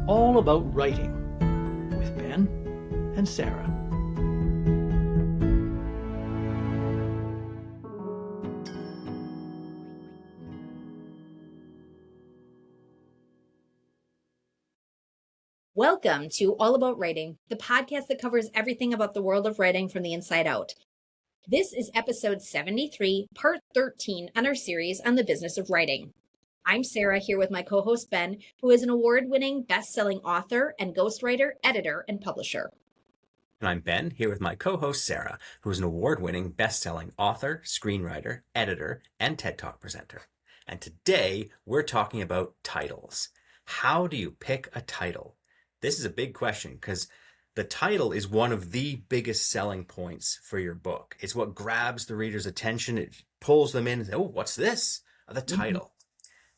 All About Writing with Ben and Sara. Welcome to All About Writing, the podcast that covers everything about the world of writing from the inside out. This is episode 73, part 13 on our series on the business of writing. I'm Sara, here with my co-host Ben, who is an award-winning, best-selling author and ghostwriter, editor, and publisher. And I'm Ben, here with my co-host Sara, who is an award-winning, best-selling author, screenwriter, editor, and TED Talk presenter. And today, we're talking about titles. How do you pick a title? This is a big question because the title is one of the biggest selling points for your book. It's what grabs the reader's attention. It pulls them in and says, oh, what's this? The title.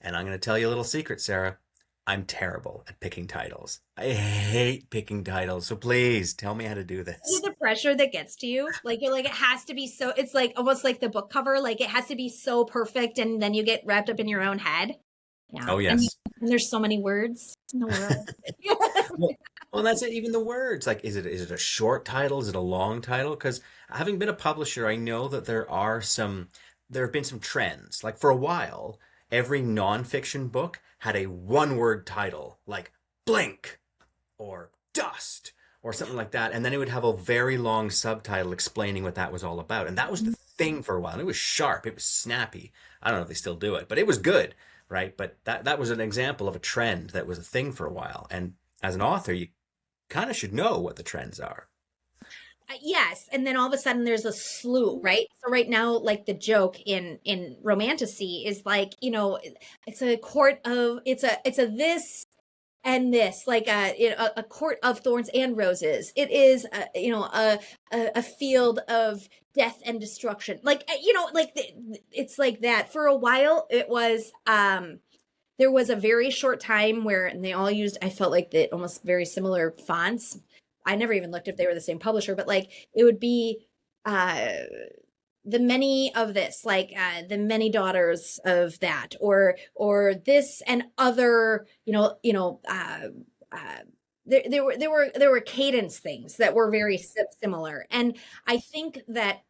And I'm going to tell you a little secret, Sara. I'm terrible at picking titles. I hate picking titles. So please tell me how to do this. See the pressure that gets to you? Like, you're like, it has to be so, it's like almost like the book cover. Like, it has to be so perfect. And then you get wrapped up in your own head. Yeah. Oh, yes. And there's so many words in the world. Well, that's it. Even the words. Like, is it a short title? Is it a long title? Because having been a publisher, I know that there have been some trends. Like, for a while, every nonfiction book had a one-word title, like Blink or Dust or something like that. And then it would have a very long subtitle explaining what that was all about. And that was the thing for a while. And it was sharp. It was snappy. I don't know if they still do it, but it was good, right? But that was an example of a trend that was a thing for a while. And as an author, you kind of should know what the trends are. Yes, and then all of a sudden there's a slew, right? So right now, like the joke in romantasy is like, it's a this and this, like a court of thorns and roses. It is a field of death and destruction. Like it's like that. For a while, it was there was a very short time where and they all used, I felt like the almost very similar fonts. I never even looked if they were the same publisher, but like it would be the many of this, like the many daughters of that, or this and other, there were cadence things that were very similar. And I think that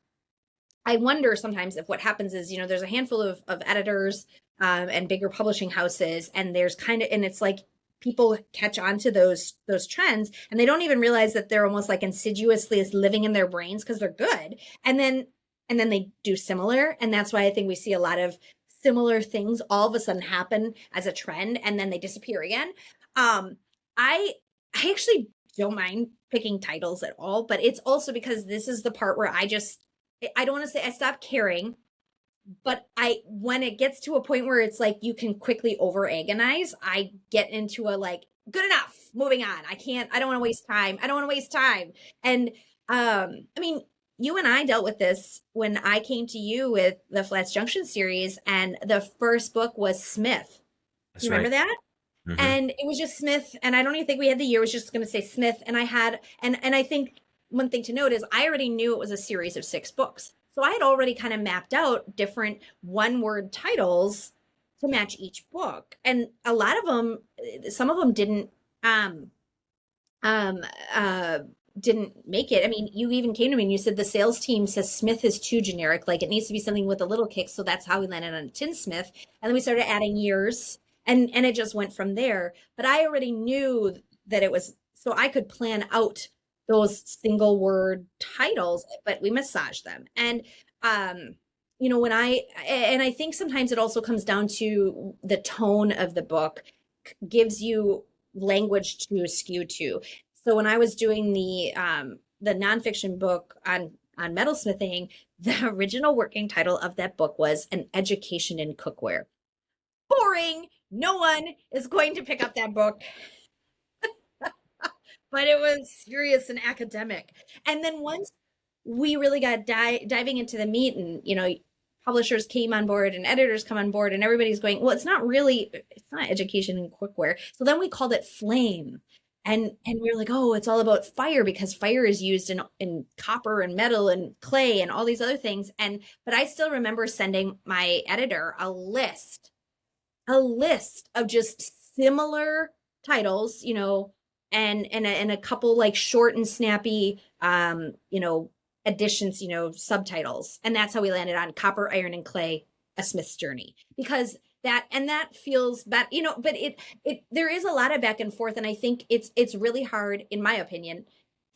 I wonder sometimes if what happens is, there's a handful of editors and bigger publishing houses, and there's and it's like, people catch on to those trends and they don't even realize that they're almost like insidiously living in their brains because they're good. And then they do similar. And that's why I think we see a lot of similar things all of a sudden happen as a trend and then they disappear again. I actually don't mind picking titles at all, but it's also because this is the part where I don't want to say I stopped caring. But when it gets to a point where it's like you can quickly over agonize, I get into a like, good enough, moving on. I don't want to waste time. And you and I dealt with this when I came to you with the Flats Junction series, and the first book was Smith. That's you remember that? Mm-hmm. And it was just Smith, and I don't even think we had the year. It was just going to say Smith, and I had, and I think one thing to note is I already knew it was a series of 6 books. So I had already kind of mapped out different one-word titles to match each book. And a lot of them, some of them didn't make it. I mean, you even came to me and you said the sales team says Smith is too generic. Like it needs to be something with a little kick. So that's how we landed on Tinsmith. And then we started adding years and it just went from there. But I already knew that it was, so I could plan out those single word titles, but we massage them. And, I think sometimes it also comes down to the tone of the book gives you language to skew to. So when I was doing the nonfiction book on metalsmithing, the original working title of that book was An Education in Cookware. Boring. No one is going to pick up that book. But it was serious and academic. And then once we really got diving into the meat and, publishers came on board and editors come on board and everybody's going, well, it's not education in cookware. So then we called it Flame. And we were like, oh, it's all about fire because fire is used in copper and metal and clay and all these other things. And but I still remember sending my editor a list of just similar titles, and a couple like short and snappy, additions, subtitles. And that's how we landed on Copper, Iron, and Clay, A Smith's Journey. Because that feels bad, but it there is a lot of back and forth, and I think it's really hard, in my opinion,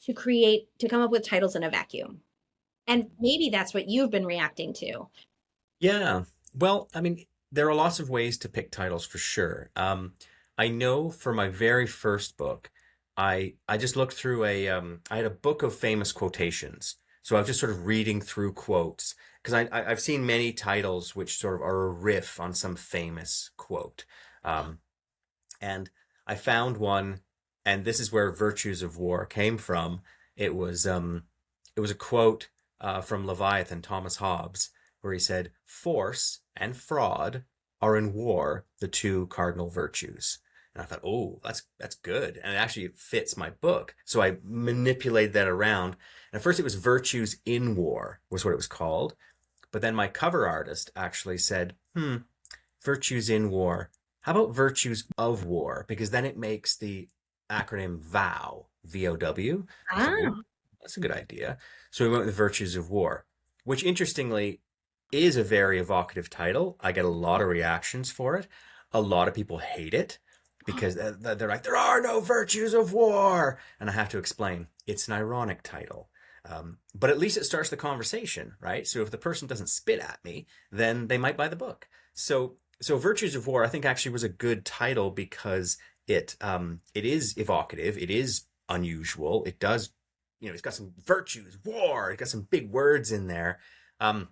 to come up with titles in a vacuum. And maybe that's what you've been reacting to. Yeah. Well, I mean, there are lots of ways to pick titles for sure. I know for my very first book, I just looked through I had a book of famous quotations. So I was just sort of reading through quotes because I've seen many titles which sort of are a riff on some famous quote. Um, and I found one, and this is where Virtues of War came from. It was um, it was a quote from Leviathan, Thomas Hobbes, where he said, "Force and fraud are in war the two cardinal virtues." And I thought, oh, that's good, and it actually fits my book. So I manipulated that around. And at first, it was "Virtues in War" was what it was called, but then my cover artist actually said, "Virtues in War. How about Virtues of War?" Because then it makes the acronym VOW, VOW. I thought, oh, Ah. that's a good idea. So we went with Virtues of War, which interestingly is a very evocative title. I get a lot of reactions for it. A lot of people hate it because they're like, there are no virtues of war. And I have to explain, it's an ironic title. But at least it starts the conversation, right? So if the person doesn't spit at me, then they might buy the book. So Virtues of War, I think actually was a good title because it is evocative, it is unusual, it does, it's got some virtues, war, it got some big words in there. Um,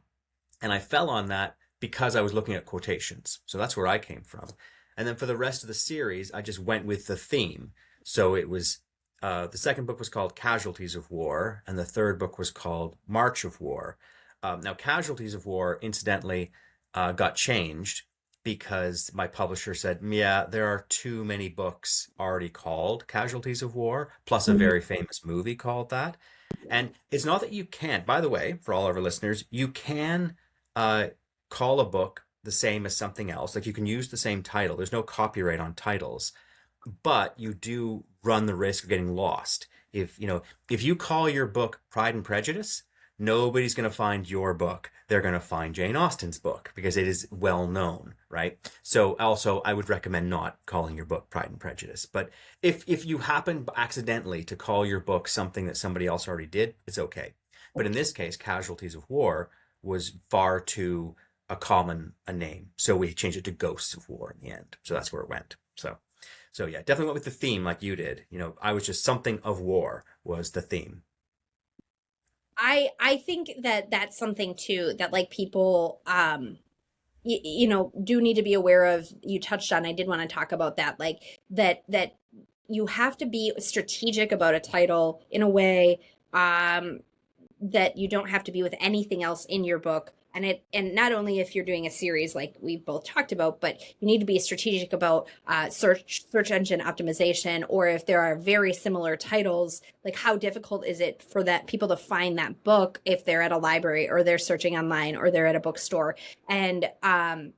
and I fell on that because I was looking at quotations. So that's where I came from. And then for the rest of the series, I just went with the theme. So it was the second book was called Casualties of War, and the third book was called March of War. Now, Casualties of War, incidentally, got changed because my publisher said, yeah, there are too many books already called Casualties of War, plus a very famous movie called that. And it's not that you can't, by the way, for all of our listeners, you can uh, call a book the same as something else. Like you can use the same title. There's no copyright on titles, but you do run the risk of getting lost. If you call your book Pride and Prejudice, nobody's going to find your book. They're going to find Jane Austen's book because it is well known, right? So also, I would recommend not calling your book Pride and Prejudice. But if you happen accidentally to call your book something that somebody else already did, it's okay. But in this case, Casualties of War was far too a common a name, so we changed it to Ghosts of War in the end. So that's where it went. So yeah, definitely went with the theme like you did. I was just something of war was the theme. I think that that's something too that like people do need to be aware of. You touched on, I did want to talk about that, like that you have to be strategic about a title in a way that you don't have to be with anything else in your book. And not only if you're doing a series like we both talked about, but you need to be strategic about search engine optimization, or if there are very similar titles, like how difficult is it for that people to find that book if they're at a library or they're searching online or they're at a bookstore, and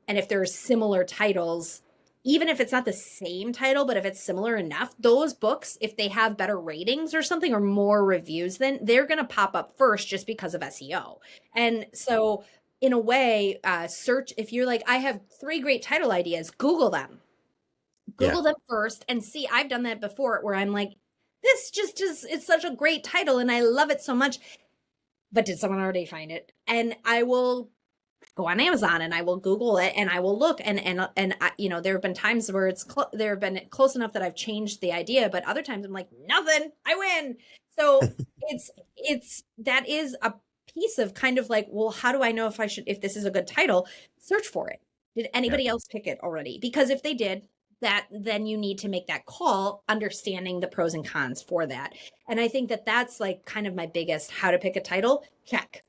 if there's similar titles, even if it's not the same title, but if it's similar enough, those books, if they have better ratings or something or more reviews, then they're going to pop up first just because of SEO. And so, in a way, search, if you're like, I have 3 great title ideas, Google them. Yeah. Google them first and see. I've done that before where I'm like, this just is, it's such a great title and I love it so much. But did someone already find it? And I will go on Amazon and I will Google it and I will look and there have been times where there have been close enough that I've changed the idea, but other times I'm like, nothing, I win. So it's that is a piece of kind of like, well, how do I know if this is a good title? Search for it. Did Yeah. anybody else pick it already? Because if they did, that then you need to make that call, understanding the pros and cons for that. And I think that that's like kind of my biggest how to pick a title. Check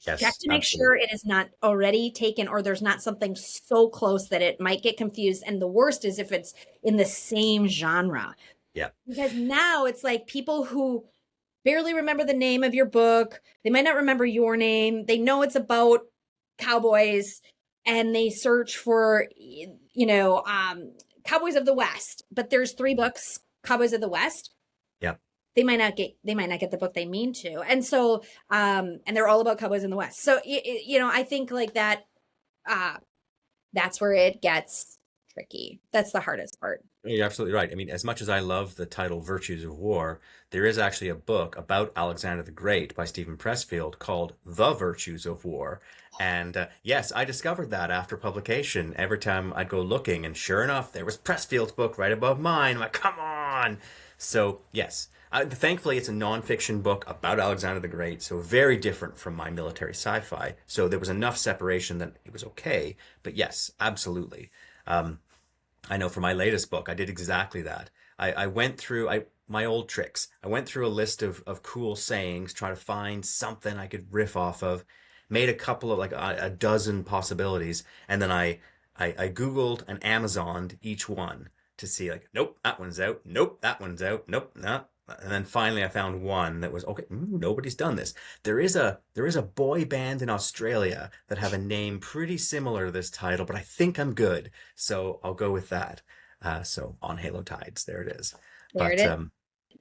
Yes, to make sure absolutely. it is not already taken or there's not something so close that it might get confused. And the worst is if it's in the same genre. Yeah. Because now it's like people who barely remember the name of your book, they might not remember your name, they know it's about cowboys, and they search for, Cowboys of the West, but there's 3 books, Cowboys of the West. Yeah. They might not get the book they mean to. And so, and they're all about cowboys in the West. So, I think like that, that's where it gets tricky. That's the hardest part. You're absolutely right. I mean, as much as I love the title Virtues of War, there is actually a book about Alexander the Great by Stephen Pressfield called The Virtues of War. And yes, I discovered that after publication. Every time I'd go looking, and sure enough, there was Pressfield's book right above mine. I'm like, come on. So, yes. Thankfully, it's a nonfiction book about Alexander the Great, so very different from my military sci-fi. So there was enough separation that it was okay. But yes, absolutely. Um, I know for my latest book, I did exactly that. I went through my old tricks. I went through a list of cool sayings, trying to find something I could riff off of, made a couple of like a dozen possibilities, and then I Googled and Amazoned each one to see like, nope, that one's out. Nope, that one's out. Nope, no. And then finally I found one that was okay. Nobody's done this. There is a boy band in Australia that have a name pretty similar to this title, but I think I'm good. So I'll go with that. So on Halo Tides, there it is. There it But is.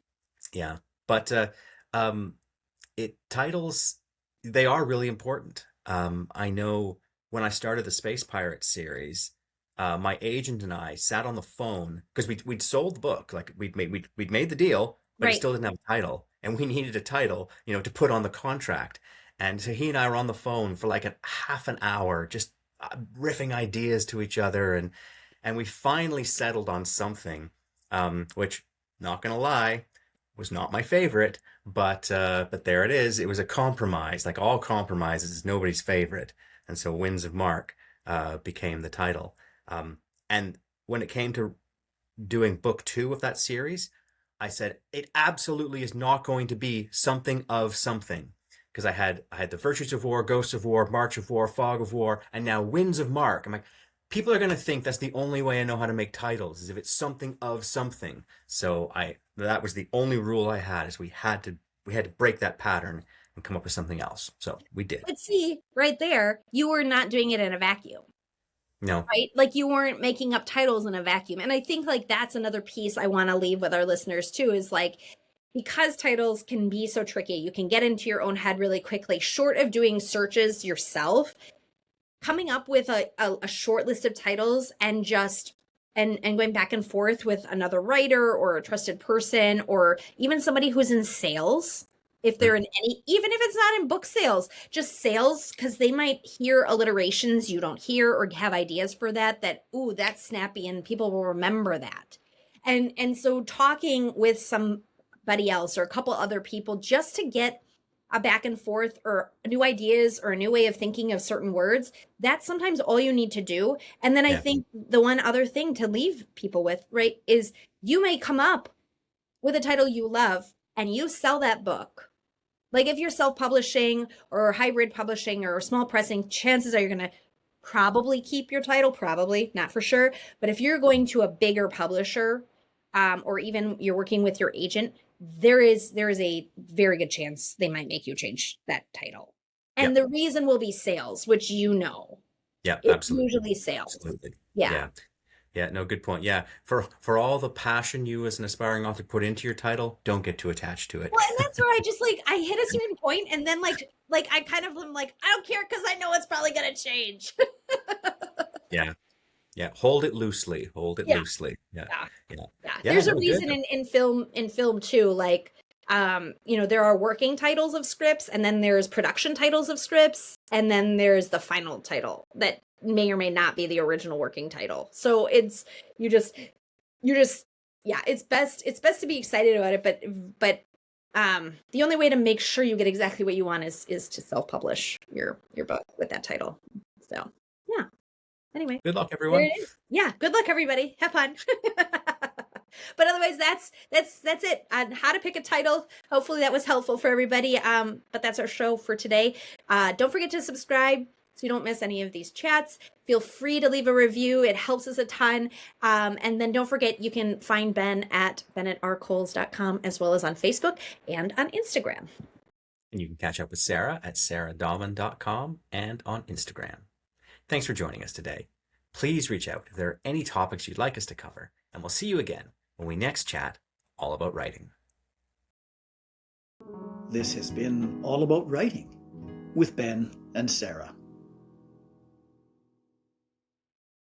yeah, but um, it titles they are really important. I know when I started the Space Pirates series, my agent and I sat on the phone because we'd sold the book, like we'd made the deal, but it Right. still didn't have a title, and we needed a title, to put on the contract. And so he and I were on the phone for like a half an hour, just riffing ideas to each other, and we finally settled on something, which, not gonna lie, was not my favorite, but there it is. It was a compromise. Like all compromises, is nobody's favorite, and so Winds of Mark became the title. And when it came to doing book 2 of that series, I said it absolutely is not going to be something of something, because I had the Virtues of War, Ghosts of War, March of War, Fog of War, and now Winds of Mark. I'm like, people are going to think that's the only way I know how to make titles, is if it's something of something. So I that was the only rule I had, is we had to break that pattern and come up with something else. So we did. But see, right there, you were not doing it in a vacuum, No. right? Like you weren't making up titles in a vacuum. And I think like that's another piece I want to leave with our listeners too, is like, because titles can be so tricky, you can get into your own head really quickly. Short of doing searches yourself, coming up with a short list of titles and just and going back and forth with another writer or a trusted person or even somebody who's in sales, if they're in any, even if it's not in book sales, just sales, because they might hear alliterations you don't hear or have ideas for that ooh, that's snappy and people will remember that. And so talking with somebody else or a couple other people just to get a back and forth or new ideas or a new way of thinking of certain words, that's sometimes all you need to do. And then I Yeah. think the one other thing to leave people with, right, is you may come up with a title you love and you sell that book. Like if you're self-publishing or hybrid publishing or small pressing, chances are you're going to probably keep your title, probably, not for sure. But if you're going to a bigger publisher, or even you're working with your agent, there is a very good chance they might make you change that title. Yeah. And the reason will be sales, which Yeah. it's Absolutely. usually sales. Absolutely. Yeah. Yeah. Yeah, no, good point. Yeah, for all the passion you as an aspiring author put into your title, don't get too attached to it. Well, and that's where I just like I hit a certain point and then like I kind of am like, I don't care because I know it's probably gonna change. Yeah, yeah. Hold it loosely. Hold it Yeah. loosely. Yeah, Yeah. yeah, Yeah. yeah. There's a No, good. reason in film too, like there are working titles of scripts and then there's production titles of scripts and then there's the final title that may or may not be the original working title. So it's you just yeah, it's best to be excited about it, but the only way to make sure you get exactly what you want is to self-publish your book with that title. So, yeah. Anyway, Good luck, there everyone. it is. Yeah, good luck everybody. Have fun. But otherwise that's it on how to pick a title. Hopefully that was helpful for everybody. But that's our show for today. Don't forget to subscribe so you don't miss any of these chats. Feel free to leave a review. It helps us a ton. And then don't forget, you can find Ben at ben@rcoles.com, as well as on Facebook and on Instagram. And you can catch up with Sara at saradalman.com and on Instagram. Thanks for joining us today. Please reach out if there are any topics you'd like us to cover, and we'll see you again when we next chat all about writing. This has been All About Writing with Ben and Sara.